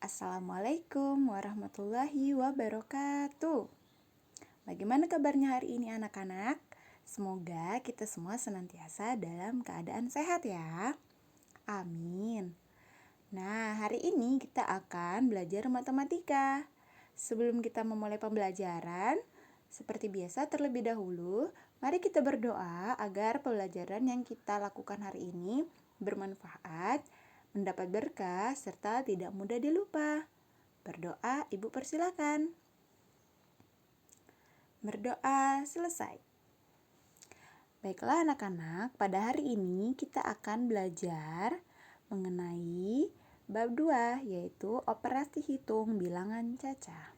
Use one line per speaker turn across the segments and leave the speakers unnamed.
Assalamualaikum warahmatullahi wabarakatuh. Bagaimana kabarnya hari ini anak-anak? Semoga kita semua senantiasa dalam keadaan sehat ya. Amin. Nah, hari ini kita akan belajar matematika. Sebelum kita memulai pembelajaran, seperti biasa terlebih dahulu, mari kita berdoa agar pembelajaran yang kita lakukan hari ini bermanfaat, mendapat berkah, serta tidak mudah dilupa. Berdoa, Ibu persilakan. Berdoa selesai. Baiklah anak-anak, pada hari ini kita akan belajar mengenai bab 2, yaitu operasi hitung bilangan cacah.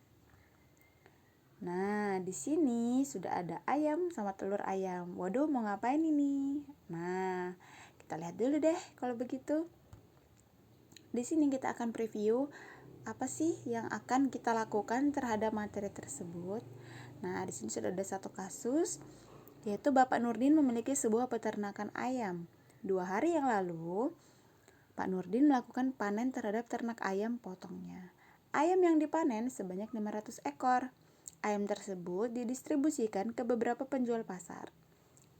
Nah, di sini sudah ada ayam sama telur ayam. Waduh, mau ngapain ini? Nah, kita lihat dulu deh kalau begitu. Di sini kita akan preview apa sih yang akan kita lakukan terhadap materi tersebut. Nah, di sini sudah ada satu kasus, yaitu Bapak Nurdin memiliki sebuah peternakan ayam. 2 hari yang lalu, Pak Nurdin melakukan panen terhadap ternak ayam potongnya. Ayam yang dipanen sebanyak 500 ekor. Ayam tersebut didistribusikan ke beberapa penjual pasar.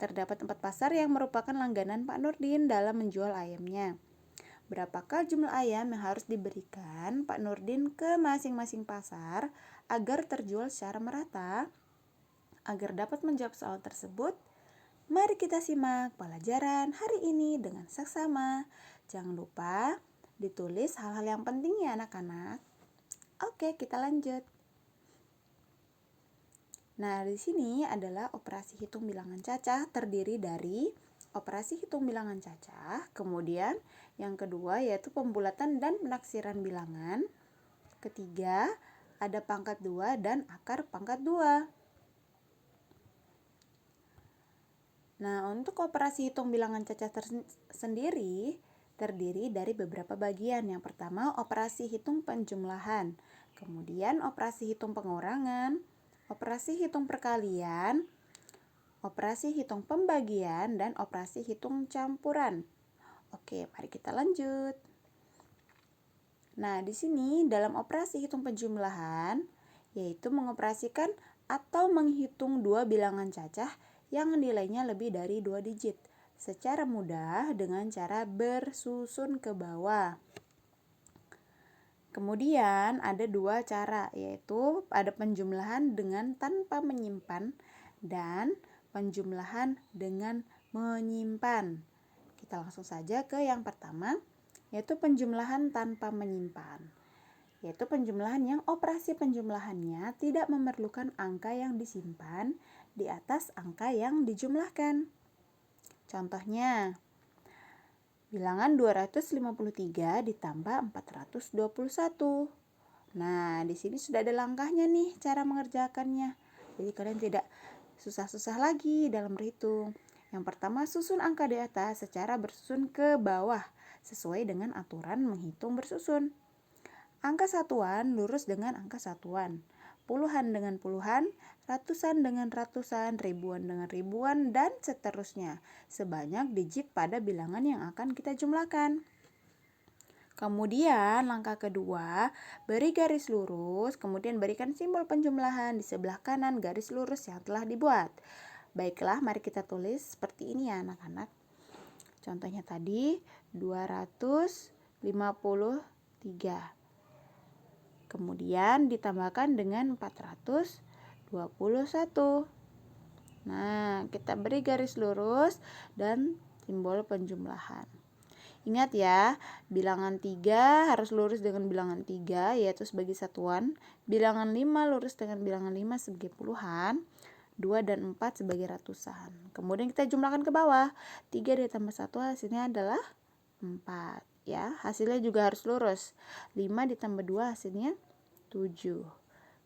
Terdapat 4 pasar yang merupakan langganan Pak Nurdin dalam menjual ayamnya. Berapakah jumlah ayam yang harus diberikan Pak Nurdin ke masing-masing pasar agar terjual secara merata? Agar dapat menjawab soal tersebut, mari kita simak pelajaran hari ini dengan seksama. Jangan lupa ditulis hal-hal yang penting ya anak-anak. Oke, kita lanjut. Nah, di sini adalah operasi hitung bilangan cacah terdiri dari operasi hitung bilangan cacah, kemudian yang kedua yaitu pembulatan dan penaksiran bilangan. Ketiga, ada pangkat 2 dan akar pangkat 2. Nah, untuk operasi hitung bilangan cacah sendiri terdiri dari beberapa bagian. Yang pertama, operasi hitung penjumlahan. Kemudian, operasi hitung pengurangan, operasi hitung perkalian, operasi hitung pembagian, dan operasi hitung campuran. Oke, mari kita lanjut. Nah, di sini dalam operasi hitung penjumlahan, yaitu mengoperasikan atau menghitung 2 bilangan cacah yang nilainya lebih dari 2 digit secara mudah dengan cara bersusun ke bawah. Kemudian ada 2 cara, yaitu ada penjumlahan dengan tanpa menyimpan dan penjumlahan dengan menyimpan. Kita langsung saja ke yang pertama, yaitu penjumlahan tanpa menyimpan. Yaitu penjumlahan yang operasi penjumlahannya tidak memerlukan angka yang disimpan di atas angka yang dijumlahkan. Contohnya, bilangan 253 ditambah 421. Nah, di sini sudah ada langkahnya nih cara mengerjakannya. Jadi kalian tidak susah-susah lagi dalam berhitung. Yang pertama, susun angka di atas secara bersusun ke bawah sesuai dengan aturan menghitung bersusun. Angka satuan lurus dengan angka satuan, puluhan dengan puluhan, ratusan dengan ratusan, ribuan dengan ribuan, dan seterusnya, sebanyak digit pada bilangan yang akan kita jumlahkan. Kemudian langkah kedua, beri garis lurus, kemudian berikan simbol penjumlahan di sebelah kanan garis lurus yang telah dibuat. Baiklah, mari kita tulis seperti ini ya anak-anak. Contohnya tadi 253. Kemudian ditambahkan dengan 421. Nah, kita beri garis lurus dan simbol penjumlahan. Ingat ya, bilangan 3 harus lurus dengan bilangan 3 yaitu sebagai satuan, bilangan 5 lurus dengan bilangan 5 sebagai puluhan, 2 dan 4 sebagai ratusan. Kemudian kita jumlahkan ke bawah. 3 ditambah 1 hasilnya adalah 4. Ya, hasilnya juga harus lurus. 5 ditambah 2 hasilnya 7.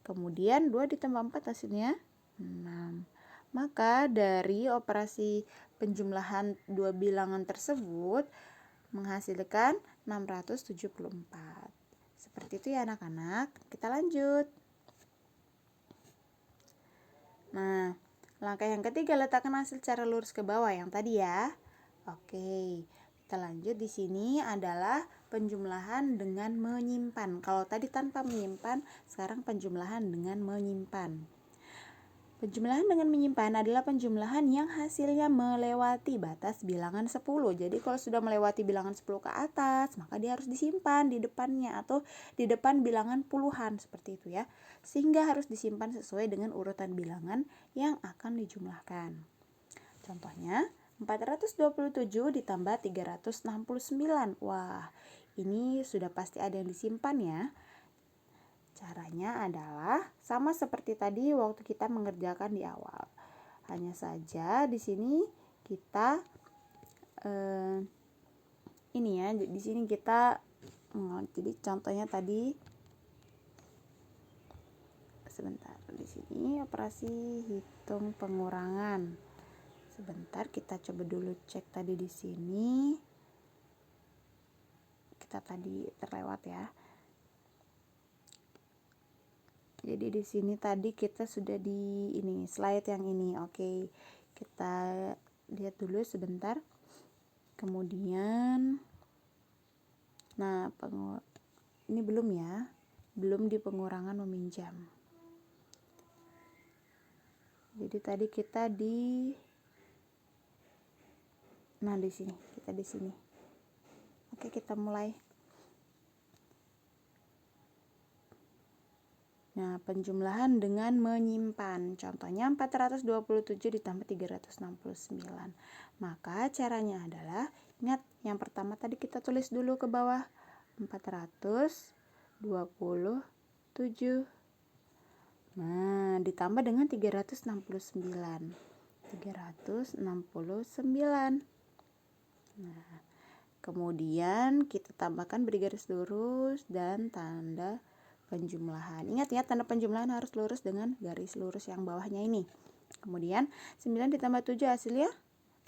Kemudian 2 ditambah 4 hasilnya 6. Maka dari operasi penjumlahan 2 bilangan tersebut menghasilkan 674. Seperti itu ya anak-anak. Kita lanjut. Nah, langkah yang ketiga, letakkan hasil secara lurus ke bawah yang tadi ya. Oke, kita lanjut. Di sini adalah penjumlahan dengan menyimpan. Kalau tadi tanpa menyimpan, sekarang penjumlahan dengan menyimpan. Penjumlahan dengan menyimpan adalah penjumlahan yang hasilnya melewati batas bilangan 10. Jadi kalau sudah melewati bilangan 10 ke atas, maka dia harus disimpan di depannya atau di depan bilangan puluhan seperti itu ya. Sehingga harus disimpan sesuai dengan urutan bilangan yang akan dijumlahkan. Contohnya 427 ditambah 369. Wah, ini sudah pasti ada yang disimpan ya. Caranya adalah sama seperti tadi waktu kita mengerjakan di awal. Hanya saja di sini kita ini ya, di sini kita jadi contohnya tadi sebentar, di sini operasi hitung pengurangan. Sebentar, kita coba dulu cek tadi di sini. Kita tadi terlewat ya. Jadi di sini tadi kita sudah di ini slide yang ini. Oke, kita lihat dulu sebentar. Kemudian, nah ini belum ya, belum di pengurangan meminjam. Jadi tadi kita di, nah di sini kita di sini. Oke, kita mulai. Nah, penjumlahan dengan menyimpan. Contohnya 427 ditambah 369. Maka caranya adalah, ingat yang pertama tadi kita tulis dulu ke bawah. 427. Nah, ditambah dengan 369. 369. Nah, kemudian kita tambahkan beri garis lurus dan tanda penjumlahan. Ingat ya, tanda penjumlahan harus lurus dengan garis lurus yang bawahnya ini. Kemudian 9 ditambah 7 hasilnya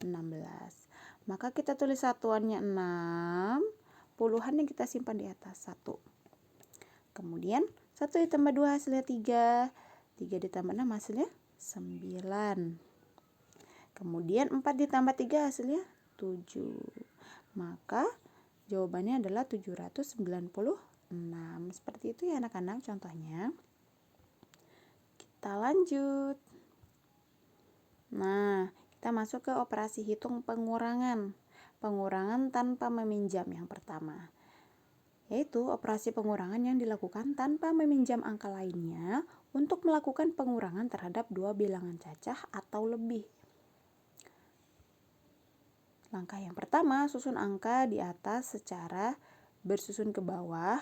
16. Maka kita tulis satuannya 6, puluhan yang kita simpan di atas 1. Kemudian 1 ditambah 2 hasilnya 3, 3 ditambah 6 hasilnya 9. Kemudian 4 ditambah 3 hasilnya 7. Maka jawabannya adalah 796. Seperti itu ya anak-anak contohnya. Kita lanjut. Nah, kita masuk ke operasi hitung pengurangan. Pengurangan tanpa meminjam yang pertama. Yaitu operasi pengurangan yang dilakukan tanpa meminjam angka lainnya untuk melakukan pengurangan terhadap dua bilangan cacah atau lebih. Langkah yang pertama, susun angka di atas secara bersusun ke bawah.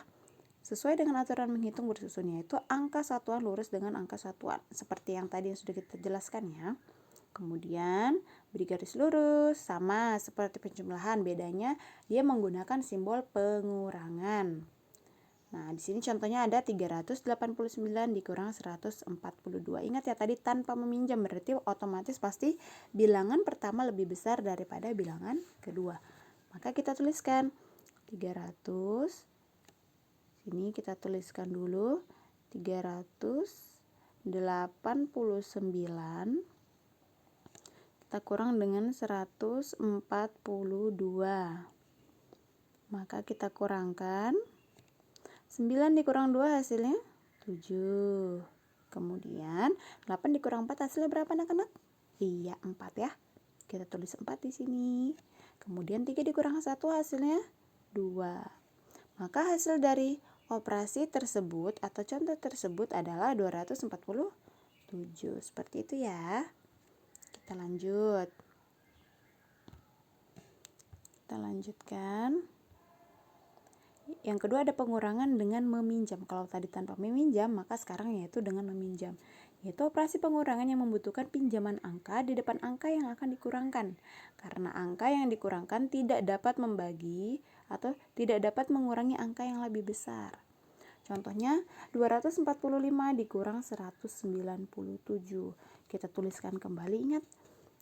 Sesuai dengan aturan menghitung bersusun, yaitu angka satuan lurus dengan angka satuan. Seperti yang tadi yang sudah kita jelaskan ya. Kemudian beri garis lurus, sama seperti penjumlahan, bedanya dia menggunakan simbol pengurangan. Nah, di sini contohnya ada 389 dikurang 142. Ingat ya tadi tanpa meminjam, berarti otomatis pasti bilangan pertama lebih besar daripada bilangan kedua. Maka kita tuliskan 300. Sini kita tuliskan dulu 389 kita kurang dengan 142. Maka kita kurangkan 9 dikurang 2 hasilnya 7. Kemudian 8 dikurang 4 hasilnya berapa anak-anak? Iya, 4 ya. Kita tulis 4 di sini. Kemudian 3 dikurang 1 hasilnya 2. Maka hasil dari operasi tersebut atau contoh tersebut adalah 247. Seperti itu ya. Kita lanjut. Kita lanjutkan. Yang kedua ada pengurangan dengan meminjam. Kalau tadi tanpa meminjam, maka sekarang yaitu dengan meminjam. Yaitu operasi pengurangan yang membutuhkan pinjaman angka di depan angka yang akan dikurangkan. Karena angka yang dikurangkan tidak dapat membagi atau tidak dapat mengurangi angka yang lebih besar. Contohnya 245 dikurang 197. Kita tuliskan kembali, ingat.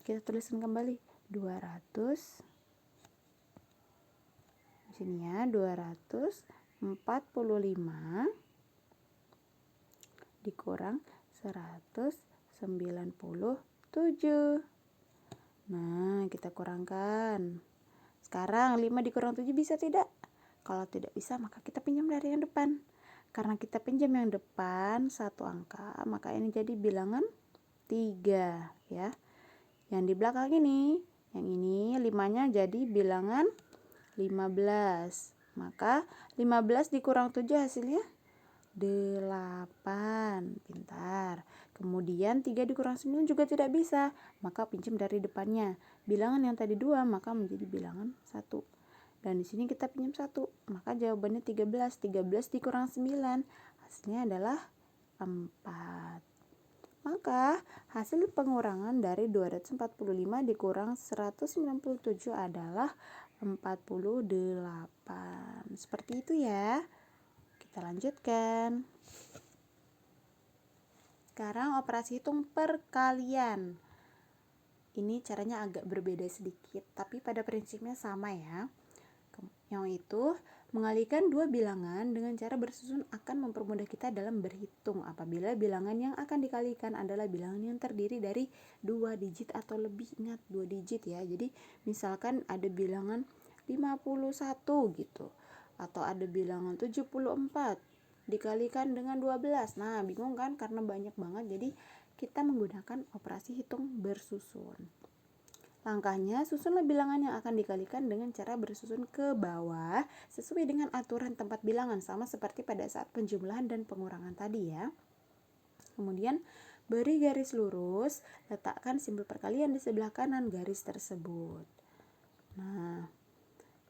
Kita tuliskan kembali 200. Di sini ya, 245 dikurang 197. Nah, kita kurangkan. Sekarang 5 dikurang 7 bisa tidak? Kalau tidak bisa, maka kita pinjam dari yang depan. Karena kita pinjam yang depan satu angka, maka ini jadi bilangan 3 ya. Yang di belakang ini, yang ini 5-nya jadi bilangan 15. Maka 15 dikurang 7 hasilnya 8. Pintar. Kemudian 3 dikurang 9 juga tidak bisa, maka pinjam dari depannya. Bilangan yang tadi 2 maka menjadi bilangan 1. Dan di sini kita pinjam 1, maka jawabannya 13. 13 dikurang 9 hasilnya adalah 4. Maka hasil pengurangan dari 245 dikurang 197 adalah 48. Seperti itu ya. Kita lanjutkan. Sekarang operasi hitung perkalian. Ini caranya agak berbeda sedikit, tapi pada prinsipnya sama ya. Yang itu, mengalihkan dua bilangan dengan cara bersusun akan mempermudah kita dalam berhitung apabila bilangan yang akan dikalikan adalah bilangan yang terdiri dari 2 digit atau lebih. Ingat 2 digit ya. Jadi misalkan ada bilangan 51 gitu, atau ada bilangan 74 dikalikan dengan 12. Nah, bingung kan karena banyak banget. Jadi kita menggunakan operasi hitung bersusun. Langkahnya, susunlah bilangan yang akan dikalikan dengan cara bersusun ke bawah sesuai dengan aturan tempat bilangan, sama seperti pada saat penjumlahan dan pengurangan tadi ya. Kemudian, beri garis lurus, letakkan simbol perkalian di sebelah kanan garis tersebut. Nah,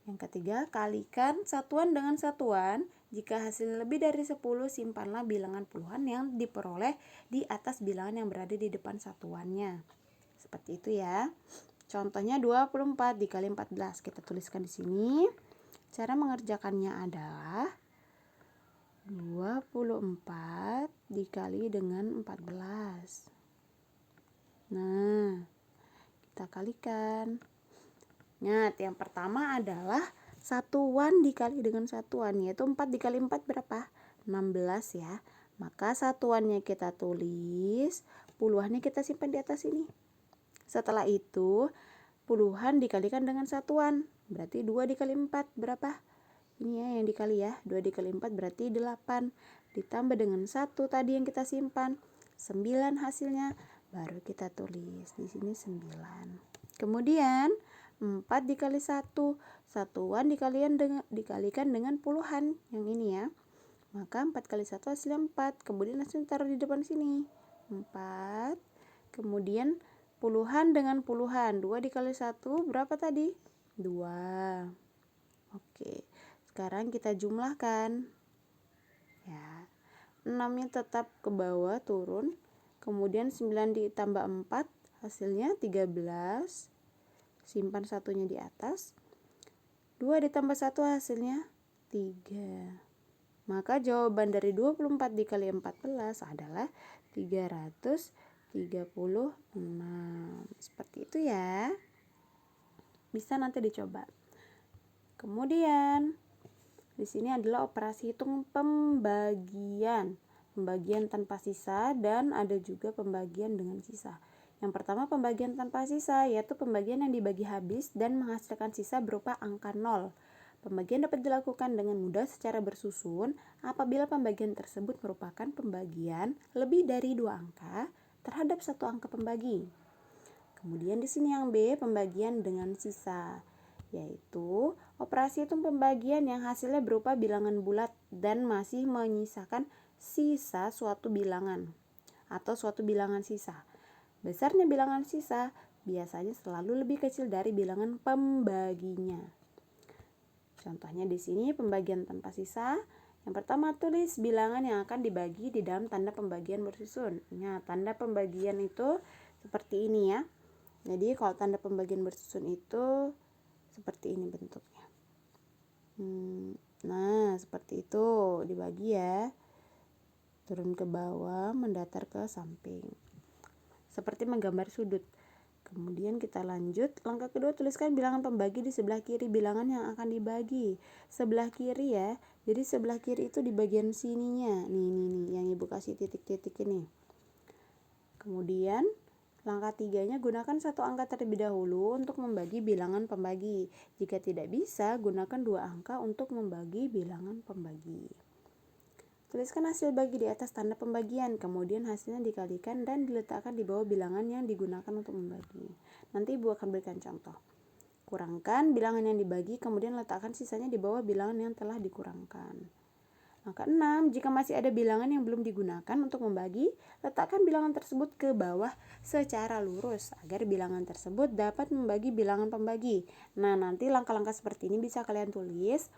yang ketiga, kalikan satuan dengan satuan. Jika hasilnya lebih dari 10, simpanlah bilangan puluhan yang diperoleh di atas bilangan yang berada di depan satuannya. Seperti itu ya. Contohnya 24 dikali 14. Kita tuliskan di sini. Cara mengerjakannya adalah 24 dikali dengan 14. Nah, kita kalikan. Ingat, yang pertama adalah satuan dikali dengan satuan, yaitu 4 dikali 4 berapa? 16 ya. Maka satuannya kita tulis, puluhannya kita simpan di atas ini. Setelah itu, puluhan dikalikan dengan satuan. Berarti 2 dikali 4 berapa? Ini ya yang dikali ya. 2 dikali 4 berarti 8. Ditambah dengan 1 tadi yang kita simpan. 9 hasilnya. Baru kita tulis. Di sini 9. Kemudian 4 dikali 1. Satuan dikalikan dengan puluhan. Yang ini ya. Maka 4 kali 1 hasilnya 4. Kemudian langsung taruh di depan sini. 4. Kemudian puluhan dengan puluhan. 2 dikali 1 berapa tadi? 2. Oke. Sekarang kita jumlahkan. Ya. 6-nya tetap ke bawah turun. Kemudian 9 ditambah 4 hasilnya 13. Simpan satunya di atas. 2 ditambah 1 hasilnya 3. Maka jawaban dari 24 dikali 14 adalah 336. Seperti itu ya. Bisa nanti dicoba. Kemudian di sini adalah operasi hitung pembagian. Pembagian tanpa sisa dan ada juga pembagian dengan sisa. Yang pertama pembagian tanpa sisa, yaitu pembagian yang dibagi habis dan menghasilkan sisa berupa angka 0. Pembagian dapat dilakukan dengan mudah secara bersusun apabila pembagian tersebut merupakan pembagian lebih dari 2 angka terhadap 1 angka pembagi. Kemudian di sini yang B, pembagian dengan sisa, yaitu operasi hitung pembagian yang hasilnya berupa bilangan bulat dan masih menyisakan sisa suatu bilangan atau suatu bilangan sisa. Besarnya bilangan sisa biasanya selalu lebih kecil dari bilangan pembaginya. Contohnya di sini pembagian tanpa sisa. Yang pertama, tulis bilangan yang akan dibagi di dalam tanda pembagian bersusun. Nah, tanda pembagian itu seperti ini ya. Jadi kalau tanda pembagian bersusun itu seperti ini bentuknya. Nah, seperti itu dibagi ya. Turun ke bawah, mendatar ke samping. Seperti menggambar sudut. Kemudian kita lanjut. Langkah kedua, tuliskan bilangan pembagi di sebelah kiri bilangan yang akan dibagi. Sebelah kiri ya. Jadi sebelah kiri itu di bagian sininya. Nih yang Ibu kasih titik-titik ini. Kemudian Langkah 3-nya, gunakan satu angka terlebih dahulu untuk membagi bilangan pembagi. Jika tidak bisa, gunakan 2 angka untuk membagi bilangan pembagi. Tuliskan hasil bagi di atas tanda pembagian, kemudian hasilnya dikalikan dan diletakkan di bawah bilangan yang digunakan untuk membagi. Nanti Ibu akan berikan contoh. Kurangkan bilangan yang dibagi, kemudian letakkan sisanya di bawah bilangan yang telah dikurangkan. Langkah 6, jika masih ada bilangan yang belum digunakan untuk membagi, letakkan bilangan tersebut ke bawah secara lurus agar bilangan tersebut dapat membagi bilangan pembagi. Nah, nanti langkah-langkah seperti ini bisa kalian tulis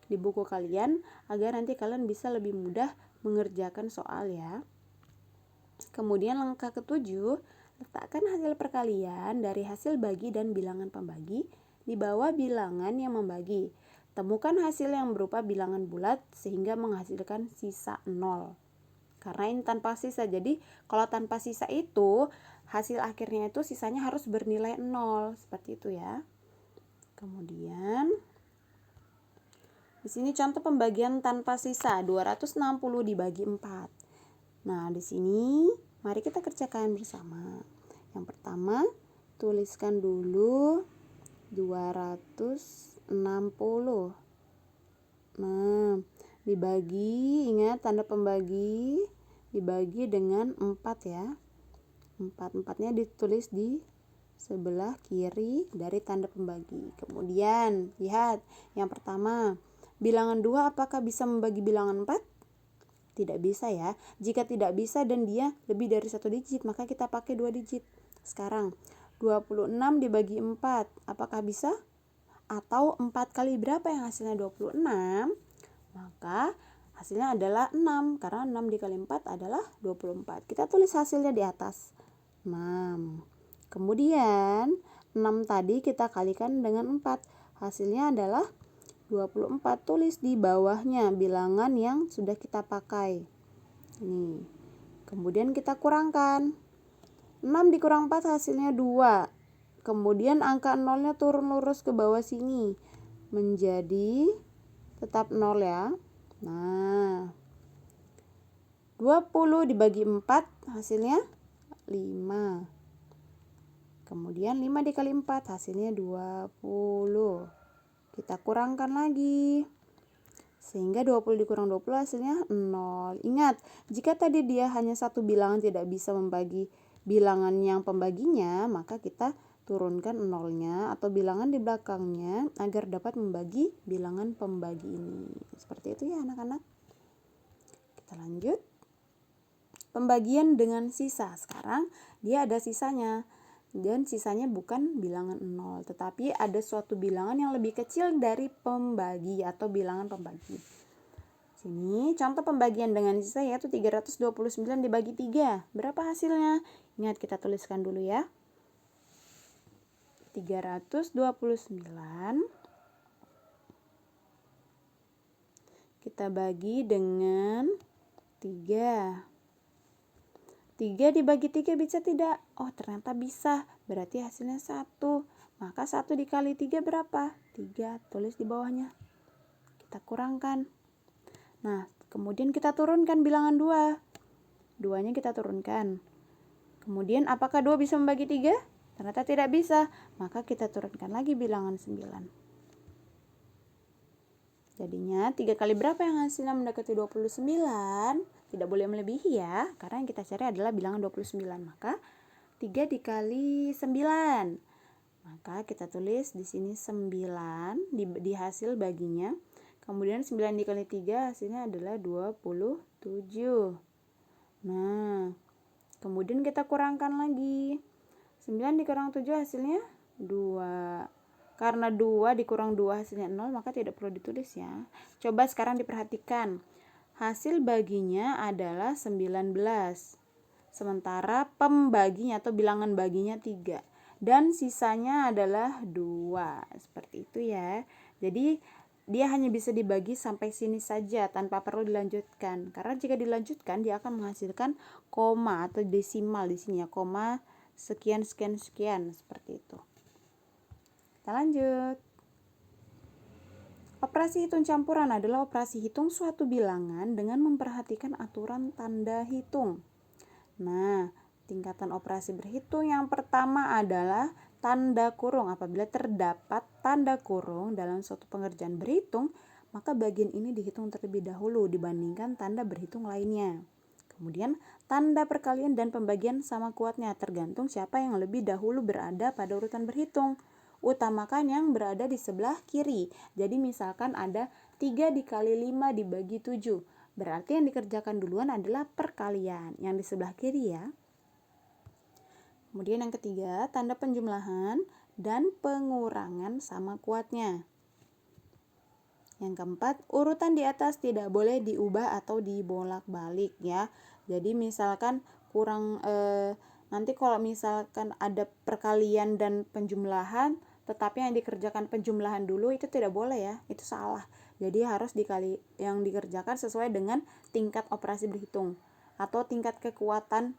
di buku kalian agar nanti kalian bisa lebih mudah mengerjakan soal ya. Kemudian langkah ke-7, letakkan hasil perkalian dari hasil bagi dan bilangan pembagi di bawah bilangan yang membagi. Temukan hasil yang berupa bilangan bulat sehingga menghasilkan sisa 0. Karena ini tanpa sisa, jadi kalau tanpa sisa itu hasil akhirnya itu sisanya harus bernilai 0, seperti itu ya. Kemudian di sini contoh pembagian tanpa sisa, 260 dibagi 4. Nah, di sini mari kita kerjakan bersama. Yang pertama, tuliskan dulu 260. Nah, dibagi, ingat tanda pembagi, dibagi dengan 4 ya. 4-4-nya ditulis di sebelah kiri dari tanda pembagi. Kemudian, lihat yang pertama, bilangan 2 apakah bisa membagi bilangan 4? Tidak bisa ya. Jika tidak bisa dan dia lebih dari 1 digit, maka kita pakai 2 digit. Sekarang, 26 dibagi 4, apakah bisa? Atau 4 kali berapa yang hasilnya 26? Maka hasilnya adalah 6, karena 6 dikali 4 adalah 24. Kita tulis hasilnya di atas, 6. Kemudian 6 tadi kita kalikan dengan 4, hasilnya adalah 24. Tulis di bawahnya bilangan yang sudah kita pakai. Ini. Kemudian kita kurangkan. 6 dikurang 4 hasilnya 2. Kemudian angka 0-nya turun lurus ke bawah sini. Menjadi tetap 0 ya. Nah, 20 dibagi 4 hasilnya 5. Kemudian 5 dikali 4 hasilnya 20. Kita kurangkan lagi. Sehingga 20 dikurang 20 hasilnya 0. Ingat, jika tadi dia hanya satu bilangan tidak bisa membagi bilangan yang pembaginya, maka kita turunkan 0-nya atau bilangan di belakangnya agar dapat membagi bilangan pembagi ini. Seperti itu ya anak-anak. Kita lanjut. Pembagian dengan sisa. Sekarang dia ada sisanya. Dan sisanya bukan bilangan 0, tetapi ada suatu bilangan yang lebih kecil dari pembagi atau bilangan pembagi. Sini contoh pembagian dengan sisa yaitu 329 dibagi 3. Berapa hasilnya? Ingat, kita tuliskan dulu ya. 329 kita bagi dengan 3. 3 dibagi 3 bisa tidak? Oh, ternyata bisa. Berarti hasilnya 1. Maka 1 dikali 3 berapa? 3. Tulis di bawahnya. Kita kurangkan. Nah, kemudian kita turunkan bilangan 2. 2-nya kita turunkan. Kemudian apakah 2 bisa membagi 3? Ternyata tidak bisa. Maka kita turunkan lagi bilangan 9. Jadinya 3 kali berapa yang hasilnya mendekati 29? Tidak boleh melebihi ya, karena yang kita cari adalah bilangan 29. Maka 3 dikali 9. Maka kita tulis di sini 9 di hasil baginya. Kemudian 9 dikali 3 hasilnya adalah 27. Nah, kemudian kita kurangkan lagi. 9 dikurang 7 hasilnya 2. Karena 2 dikurang 2 hasilnya 0, maka tidak perlu ditulis ya. Coba sekarang diperhatikan. Hasil baginya adalah 19. Sementara pembaginya atau bilangan baginya 3. Dan sisanya adalah 2. Seperti itu ya. Jadi dia hanya bisa dibagi sampai sini saja tanpa perlu dilanjutkan. Karena jika dilanjutkan dia akan menghasilkan koma atau desimal di sini ya. Koma sekian sekian sekian seperti itu. Kita lanjut. Operasi hitung campuran adalah operasi hitung suatu bilangan dengan memperhatikan aturan tanda hitung. Nah, tingkatan operasi berhitung yang pertama adalah tanda kurung. Apabila terdapat tanda kurung dalam suatu pengerjaan berhitung, maka bagian ini dihitung terlebih dahulu dibandingkan tanda berhitung lainnya. Kemudian tanda perkalian dan pembagian sama kuatnya, tergantung siapa yang lebih dahulu berada pada urutan berhitung. Utamakan yang berada di sebelah kiri. Jadi misalkan ada 3 dikali 5 dibagi 7. Berarti yang dikerjakan duluan adalah perkalian, yang di sebelah kiri ya. Kemudian yang ketiga, tanda penjumlahan dan pengurangan sama kuatnya. Yang keempat, urutan di atas tidak boleh diubah atau dibolak-balik ya. Jadi misalkan nanti kalau misalkan ada perkalian dan penjumlahan, tetapi yang dikerjakan penjumlahan dulu, itu tidak boleh ya, itu salah. Jadi harus yang dikerjakan sesuai dengan tingkat operasi berhitung atau tingkat kekuatan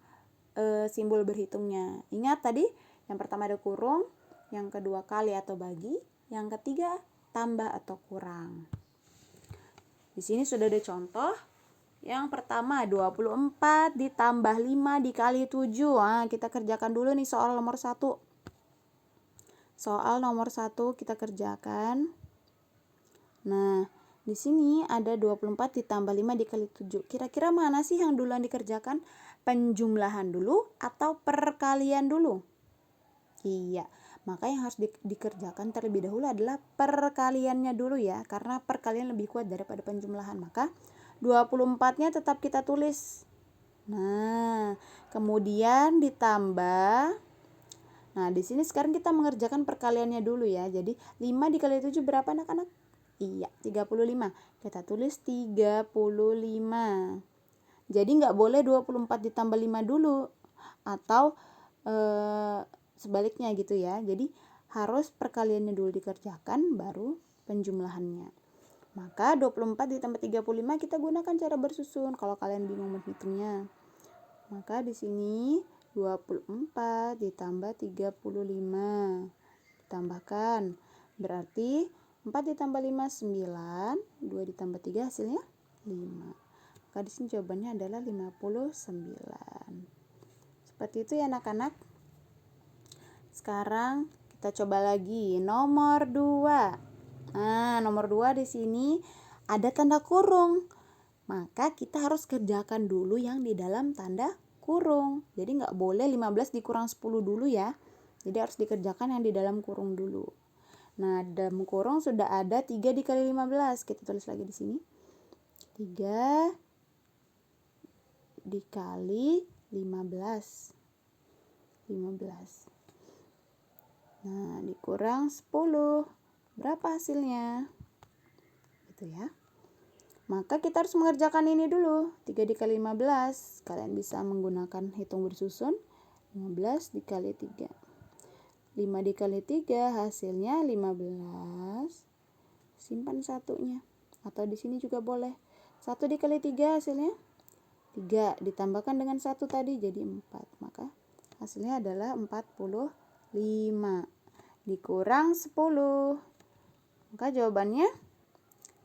simbol berhitungnya. Ingat tadi, yang pertama ada kurung, yang kedua kali atau bagi, yang ketiga tambah atau kurang. Di sini sudah ada contoh. Yang pertama 24 ditambah 5 dikali 7. Nah, kita kerjakan dulu nih soal nomor 1. Soal nomor 1 kita kerjakan. Nah, di sini ada 24 ditambah 5 dikali 7. Kira-kira mana sih yang duluan dikerjakan? Penjumlahan dulu atau perkalian dulu? Iya, maka yang harus dikerjakan terlebih dahulu adalah perkaliannya dulu ya, karena perkalian lebih kuat daripada penjumlahan. Maka 24-nya tetap kita tulis. Nah, kemudian ditambah. Nah, di sini sekarang kita mengerjakan perkaliannya dulu ya. Jadi 5 dikali 7 berapa anak-anak? Iya, 35. Kita tulis 35. Jadi nggak boleh 24 ditambah 5 dulu. Atau sebaliknya gitu ya. Jadi harus perkaliannya dulu dikerjakan, baru penjumlahannya. Maka 24 ditambah 35 kita gunakan cara bersusun kalau kalian bingung menghitungnya. Maka di sini 24 ditambah 35 ditambahkan, berarti 4 ditambah 5 9, 2 ditambah 3 hasilnya 5. Maka di sini jawabannya adalah 59. Seperti itu ya anak-anak. Sekarang kita coba lagi nomor 2. Nah, nomor 2 di sini ada tanda kurung. Maka kita harus kerjakan dulu yang di dalam tanda kurung. Jadi nggak boleh 15 dikurang 10 dulu ya. Jadi harus dikerjakan yang di dalam kurung dulu. Nah, dalam kurung sudah ada 3 dikali 15. Kita tulis lagi di sini. 3 dikali 15. Nah, dikurang 10. Berapa hasilnya? Gitu ya. Maka kita harus mengerjakan ini dulu. 3 dikali 15. Kalian bisa menggunakan hitung bersusun. 15 dikali 3. 5 dikali 3 hasilnya 15. Simpan satunya. Atau di sini juga boleh. 1 dikali 3 hasilnya 3. Ditambahkan dengan 1 tadi jadi 4. Maka hasilnya adalah 45. Dikurang 10. Maka jawabannya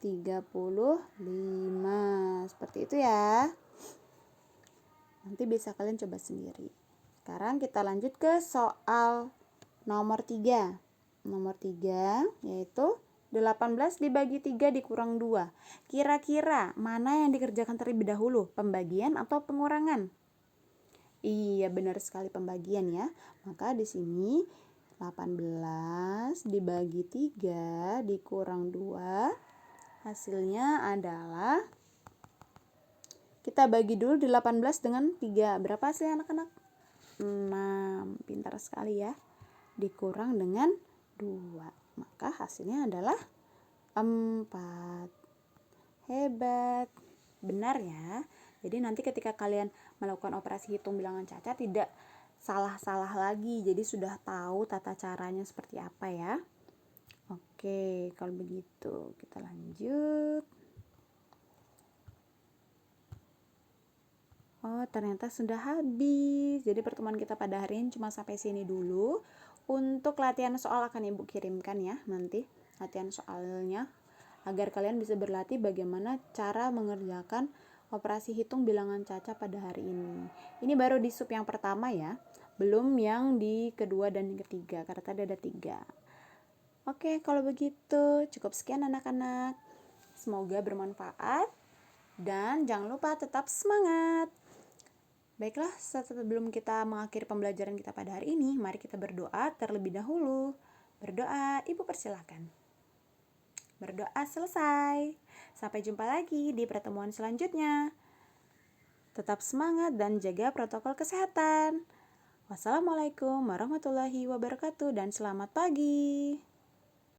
35. Seperti itu ya. Nanti bisa kalian coba sendiri. Sekarang kita lanjut ke soal nomor 3. Nomor 3 yaitu 18 dibagi 3 dikurang 2. Kira-kira mana yang dikerjakan terlebih dahulu? Pembagian atau pengurangan? Iya, benar sekali pembagian ya. Maka di sini 18 dibagi 3 dikurang 2 hasilnya adalah, kita bagi dulu 18 dengan 3. Berapa hasilnya anak-anak? 6. Pintar sekali ya. Dikurang dengan 2. Maka hasilnya adalah 4. Hebat. Benar ya. Jadi nanti ketika kalian melakukan operasi hitung bilangan cacat tidak salah-salah lagi. Jadi sudah tahu tata caranya seperti apa ya. Oke, kalau begitu kita lanjut. Oh, ternyata sudah habis. Jadi pertemuan kita pada hari ini cuma sampai sini dulu. Untuk latihan soal akan Ibu kirimkan ya nanti latihan soalnya, agar kalian bisa berlatih bagaimana cara mengerjakan operasi hitung bilangan Caca pada hari ini. Ini baru di sub yang pertama ya, belum yang di kedua dan yang ketiga, karena tadi ada 3. Oke, kalau begitu cukup sekian anak-anak. Semoga bermanfaat dan jangan lupa tetap semangat. Baiklah, sebelum kita mengakhiri pembelajaran kita pada hari ini, mari kita berdoa terlebih dahulu. Berdoa, Ibu persilahkan. Berdoa selesai. Sampai jumpa lagi di pertemuan selanjutnya. Tetap semangat dan jaga protokol kesehatan. Wassalamualaikum warahmatullahi wabarakatuh dan selamat pagi.